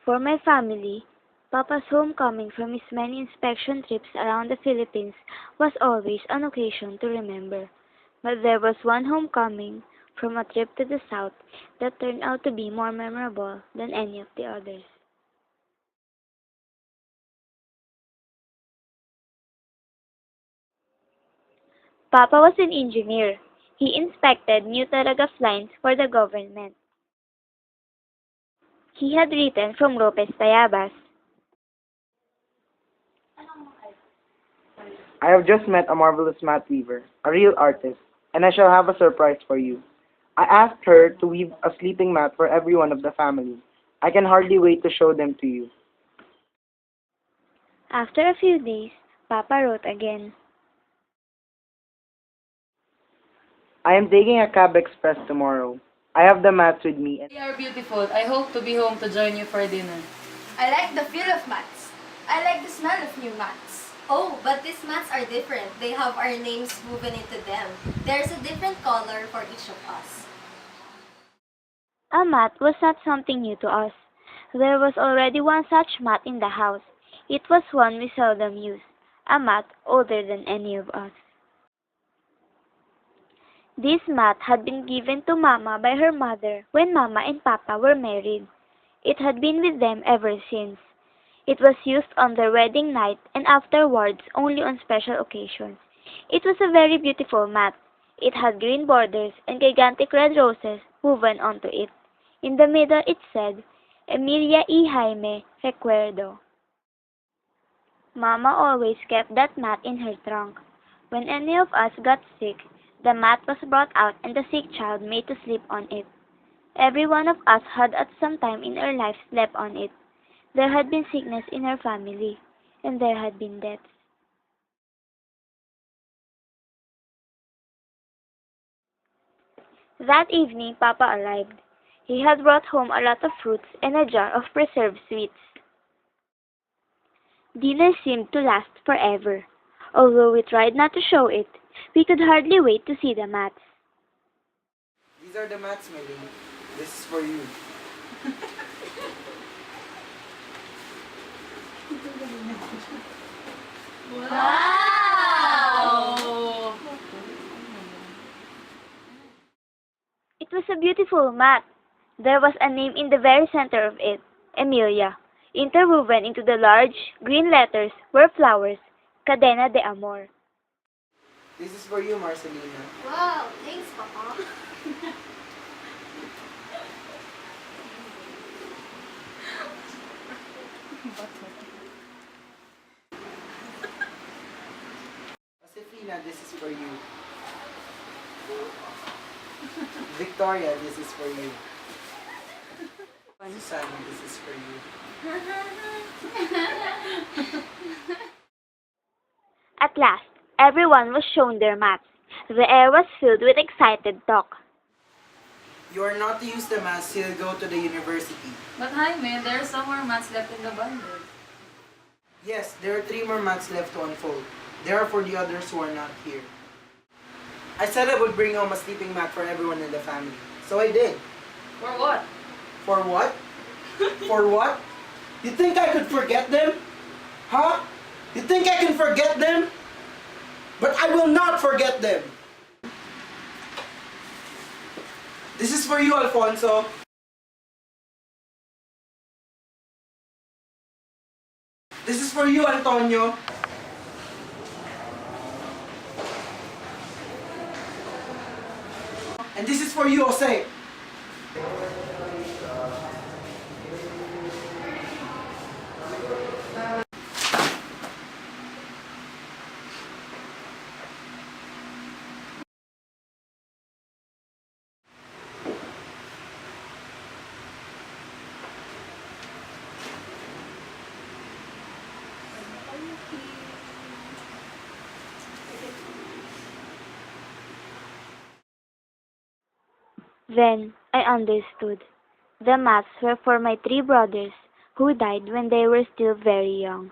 For my family, Papa's homecoming from his many inspection trips around the Philippines was always an occasion to remember. But there was one homecoming from a trip to the south that turned out to be more memorable than any of the others. Papa was an engineer. He inspected new telegraph lines for the government. He had written from Lopez Tayabas. I have just met a marvelous mat weaver, a real artist, and I shall have a surprise for you. I asked her to weave a sleeping mat for every one of the family. I can hardly wait to show them to you. After a few days, Papa wrote again. I am taking a cab express tomorrow. I have the mats with me. They are beautiful. I hope to be home to join you for dinner. I like the feel of mats. I like the smell of new mats. Oh, but these mats are different. They have our names woven into them. There's a different color for each of us. A mat was not something new to us. There was already one such mat in the house. It was one we seldom used, a mat older than any of us. This mat had been given to Mama by her mother when Mama and Papa were married. It had been with them ever since. It was used on their wedding night and afterwards only on special occasions. It was a very beautiful mat. It had green borders and gigantic red roses woven onto it. In the middle it said, Emilia y Jaime Recuerdo. Mama always kept that mat in her trunk. When any of us got sick, the mat was brought out and the sick child made to sleep on it. Every one of us had at some time in our lives slept on it. There had been sickness in our family, and there had been deaths. That evening, Papa arrived. He had brought home a lot of fruits and a jar of preserved sweets. Dinner seemed to last forever. Although we tried not to show it, we could hardly wait to see the mats. These are the mats, my lady. This is for you. Wow! It was a beautiful mat. There was a name in the very center of it, Emilia. Interwoven into the large, green letters were flowers, Cadena de Amor. This is for you, Marcelina. Wow, thanks, Papa. Josefina, this is for you. Victoria, this is for you. Susanna, this is for you. At last, everyone was shown their mats. The air was filled with excited talk. You are not to use the mats till you go to the university. But Jaime, there are some more mats left in the bundle. Yes, there are 3 more mats left to unfold. They are for the others who are not here. I said I would bring home a sleeping mat for everyone in the family. So I did. For what? For what? For what? You think I could forget them? Huh? You think I can forget them? But I will not forget them. This is for you, Alfonso. This is for you, Antonio. And this is for you, Jose. Then I understood. The mats were for my 3 brothers who died when they were still very young.